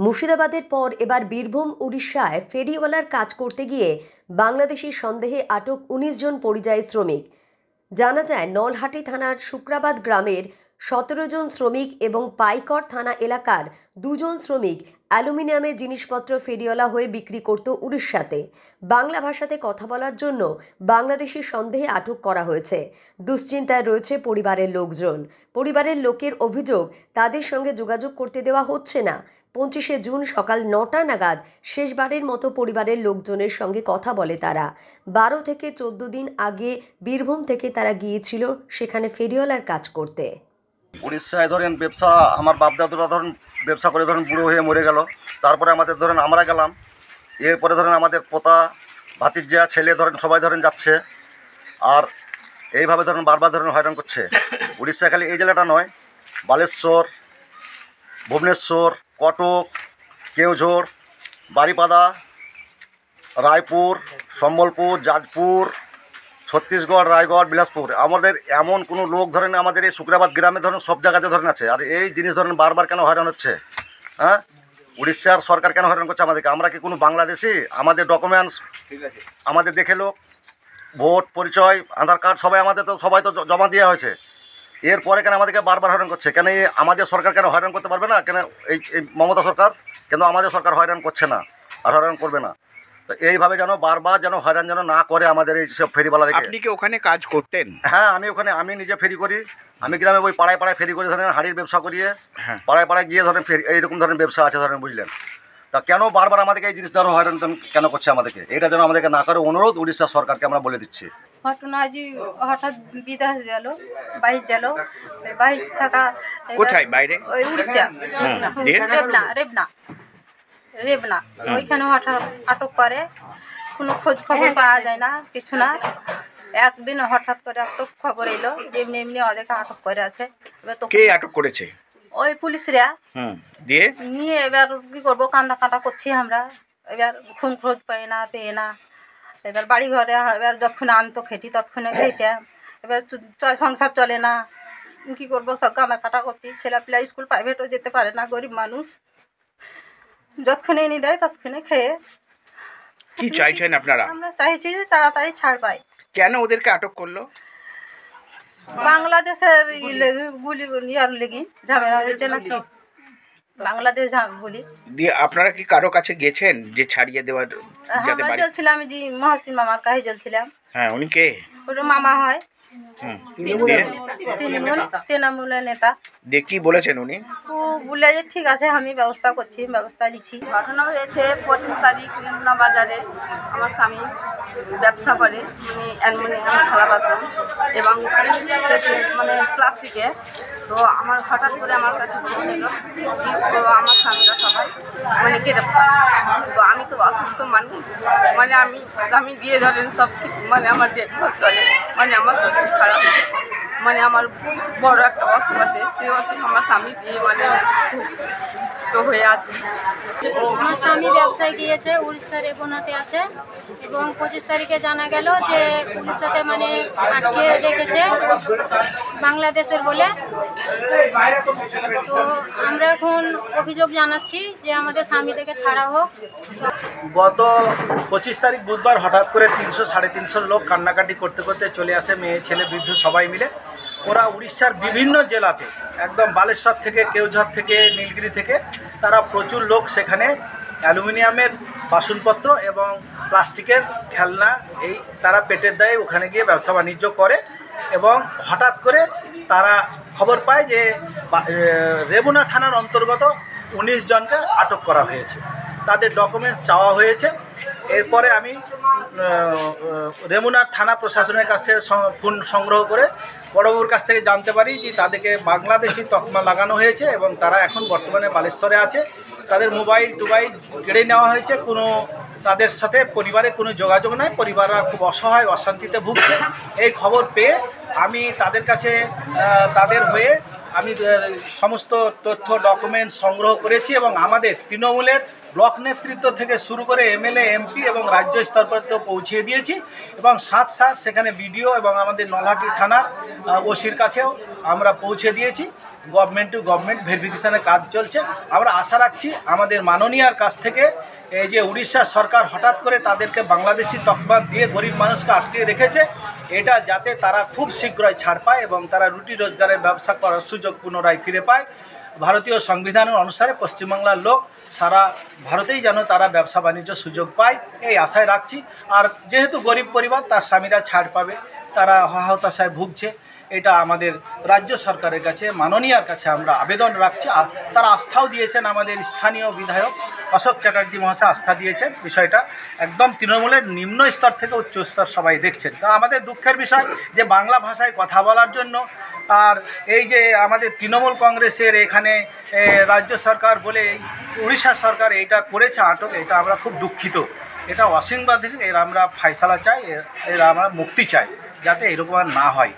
মুর্শিদাবাদের পর এবার বীরভূম উড়িষ্যায় ফেরিওয়ালার কাজ করতে গিয়ে বাংলাদেশি সন্দেহে আটক ১৯ জন পরিযায়ী শ্রমিক। জানা যায় নলহাটি থানার শুক্রাবাদ গ্রামের ১৭ জন শ্রমিক এবং পাইকর থানা এলাকার ২ জন শ্রমিক অ্যালুমিনিয়ামের জিনিসপত্র ফেরিওয়ালা হয়ে বিক্রি করত উড়িষ্যাতে। বাংলা ভাষাতে কথা বলার জন্য বাংলাদেশি সন্দেহে আটক করা হয়েছে। দুশ্চিন্তায় রয়েছে পরিবারের লোকজন। পরিবারের লোকের অভিযোগ, তাদের সঙ্গে যোগাযোগ করতে দেওয়া হচ্ছে না। ২৫শে জুন সকাল ৯টা নাগাদ শেষবারের মতো পরিবারের লোকজনের সঙ্গে কথা বলে তারা। ১২ থেকে ১৪ দিন আগে বীরভূম থেকে তারা গিয়েছিল সেখানে ফেরিওয়ালার কাজ করতে। উড়িষ্যায় ধরেন ব্যবসা, আমার বাপদাদুরা ধরেন ব্যবসা করে ধরেন বুড়ো হয়ে মরে গেল। তারপরে আমাদের ধরেন আমরা গেলাম, এরপরে ধরেন আমাদের পোতা ভাতিজা ছেলে ধরেন সবাই ধরেন যাচ্ছে। আর এইভাবে ধরেন বারবার ধরেন হয়রান করছে। উড়িষ্যা খালি এই জেলাটা নয়, বালেশ্বর, ভুবনেশ্বর, কটক, কেওঝর, বারিপাদা, রায়পুর, সম্বলপুর, যাজপুর, ছত্তিশগড়, রায়গড়, বিলাসপুর, আমাদের এমন কোনো লোক ধরেন আমাদের এই শুক্রাবাদ গ্রামে ধরেন সব জায়গাতে ধরেন আছে। আর এই জিনিস ধরেন বারবার কেন হয়রান হচ্ছে? হ্যাঁ, উড়িষ্যার সরকার কেন হয়রান করছে আমাদেরকে? আমরা কি কোনো বাংলাদেশি? আমাদের ডকুমেন্টস ঠিক আছে, আমাদের দেখে লোক, ভোট, পরিচয়, আধার কার্ড সবাই আমাদের তো সবাই তো জমা দেওয়া হয়েছে। এরপরে কেন আমাদেরকে বারবার হয়রান করছে? কেন এই আমাদের সরকার কেন হয়রান করতে পারবে না? কেন এই মমতা সরকার কেন আমাদের সরকার হয়রান করছে না আর হয়রান করবে না? তো এইভাবে যেন বারবার যেন হয়রান যেন না করে আমাদের এই সব ফেরিওয়ালাদেরকে। আপনি কি ওখানে কাজ করতেন? হ্যাঁ, আমি নিজে ফেরি করি। আমি গ্রামে ওই পাড়ায় পাড়ায় ফেরি করে ধরেন হাঁড়ির ব্যবসা করিয়ে পাড়ায় পাড়ায় গিয়ে ধরেন ফেরি এইরকম ধরনের ব্যবসা আছে ধরেন, বুঝলেন? তা কেন বারবার আমাদেরকে এই জিনিসটা আরও হয়রান কেন করছে আমাদেরকে? এটা যেন আমাদেরকে না করে অনুরোধ উড়িষ্যা সরকারকে আমরা বলে দিচ্ছি। ঘটনা আজ হঠাৎ বিদেশ গেল, বাইরে গেল, বাইরে থাকা কোথায়? বাইরে ওই উড়িষ্যা, রেবনা ওইখানে হঠাৎ আটক করে। কোনো খোঁজ খবর পাওয়া যায় না, কিছু না। একদিন হঠাৎ করে আটক খবর এলো, এমনি এমনি ওদেরকে আটক করে আছে। এবার তো কে আটক করেছে? ওই পুলিশরা দিয়ে নিয়ে এবার কি করবো, কান্না কাটা করছি আমরা। এবার খুন খোঁজ পেয়ে না। এবার বাড়ি ঘরে এবার যতক্ষণে আনতো খেটি ততক্ষণে খেতাম। এবার সংসার চলে না, কী করবো, সব কান্না কাটা করছি। ছেলেপিলা স্কুল প্রাইভেটও যেতে পারে না, গরিব মানুষ। যতক্ষণে এনে দেয় ততক্ষণে খেয়ে। কি চাইছেন আপনারা? আমরা চাইছি যে তাড়াতাড়ি ছাড় পাই। কেন ওদেরকে আটক করলো? বাংলাদেশের গুলি ইয়ার লেগে ঝামেলা হয়েছে নাকি, বাংলাদেশ বলি। দিয়ে আপনারা কি কারো কাছে গেছেন যে ছাড়িয়ে দেওয়ার? আমরা চলছিলাম, আমি যে মহসিন মামার কাছে চলছিলাম। হ্যাঁ, উনি কে? ওটা মামা হয়, তৃণমূলের নেতা। দিয়ে কি বলেছেন উনি? ও বলে যে ঠিক আছে, আমি ব্যবস্থা করছি, ব্যবস্থা নিচ্ছি। ঘটনা হয়েছে 25 তারিখ রেমনা বাজারে। আমার স্বামী ব্যবসা করে, অ্যালুমিনিয়াম থালা বাসন এবং মানে প্লাস্টিকের। তো আমার হঠাৎ করে আমার কাছে ফোন এলো কি আমার স্বামীরা সবাই গ্রেপ্তার। তো আমি তো অসুস্থ মানুষ, আমি দিয়ে ধরেন সব কিছু, আমার দেখভাল চলে, আমার শরীর খারাপ, আমার বড় একটা অসুখ আছে, সেই অসুখ আমার স্বামী দিয়ে খুব তো হয়ে আছে। আমার স্বামী ব্যবসায় গিয়েছে, উড়িষ্যার রেবনাতে আছে এবং 25 তারিখে জানা গেল যে উড়িষ্যাতে আটকে রেখেছে বাংলাদেশের বলে। তো আমরা এখন অভিযোগ জানাচ্ছি যে আমাদের স্বামী থেকে ছাড়া হোক। গত 25 তারিখ বুধবার হঠাৎ করে 300-350 লোক কান্নাকাটি করতে করতে চলে আসে, মেয়ে ছেলে বৃদ্ধ সবাই মিলে। ওরা উড়িষ্যার বিভিন্ন জেলাতে, একদম বালেশ্বর থেকে, কেওঝর থেকে, নীলগিরি থেকে, তারা প্রচুর লোক সেখানে অ্যালুমিনিয়ামের বাসনপত্র এবং প্লাস্টিকের খেলনা এই তারা পেটের দায়ে ওখানে গিয়ে ব্যবসা বাণিজ্য করে। এবং হঠাৎ করে তারা খবর পায় যে রেবনা থানার অন্তর্গত 19 জনকে আটক করা হয়েছে, তাদের ডকুমেন্টস চাওয়া হয়েছে। এরপরে আমি রেমুনার থানা প্রশাসনের কাছ থেকে ফোন সংগ্রহ করে বড়বাবুর কাছ থেকে জানতে পারি যে তাদেরকে বাংলাদেশি তকমা লাগানো হয়েছে এবং তারা এখন বর্তমানে বালেশ্বরে আছে। তাদের মোবাইল টোবাইল কেড়ে নেওয়া হয়েছে, কোনো তাদের সাথে পরিবারে কোনো যোগাযোগ নাই, পরিবাররা খুব অসহায় অশান্তিতে ভুগছে। এই খবর পেয়ে আমি তাদের কাছে তাদের হয়ে আমি সমস্ত তথ্য ডকুমেন্টস সংগ্রহ করেছি এবং আমাদের তৃণমূলের ব্লক নেতৃত্ব থেকে শুরু করে এমএলএ, এমপি এবং রাজ্য স্তর পর্যন্ত পৌঁছে দিয়েছি। এবং সাথ সেখানে বিডিও এবং আমাদের নলহাটি থানার ওসির কাছেও আমরা পৌঁছে দিয়েছি। গভর্নমেন্ট টু গভর্নমেন্ট ভেরিফিকেশনের কাজ চলছে। আমরা আশা রাখছি আমাদের মাননীয়ার কাছ থেকে এই যে উড়িষ্যা সরকার হঠাৎ করে তাদেরকে বাংলাদেশি তকমা দিয়ে গরিব মানুষকে আটকে রেখেছে, এটা যাতে তারা খুব শীঘ্রই ছাড় পায় এবং তারা রুটি রোজগারের ব্যবসা করার সুযোগ পুনরায় ফিরে পায়। ভারতীয় সংবিধানের অনুসারে পশ্চিমবাংলার লোক সারা ভারতেই যেন তারা ব্যবসা বাণিজ্য সুযোগ পায়, এই আশায় রাখছি। আর যেহেতু গরিব পরিবার, তার স্বামীরা ছাড় পাবে, তারা হতাশায় ভুগছে, এটা আমাদের রাজ্য সরকারের কাছে মাননীয়ার কাছে আমরা আবেদন রাখছি। তারা আস্থাও দিয়েছেন, আমাদের স্থানীয় বিধায়ক অশোক চ্যাটার্জি মহাশয় আস্থা দিয়েছেন। বিষয়টা একদম তৃণমূলের নিম্ন স্তর থেকে উচ্চ স্তর সবাই দেখছেন। তা আমাদের দুঃখের বিষয় যে বাংলা ভাষায় কথা বলার জন্য আর এই যে আমাদের তৃণমূল কংগ্রেসের এখানে রাজ্য সরকার বলে উড়িষ্যা সরকার এইটা করেছে আটক, এটা আমরা খুব দুঃখিত। এটা অসাংবিধানিক, এর আমরা ফায়সালা চাই, এর আমরা মুক্তি চাই, যাতে এরকম আর না হয়।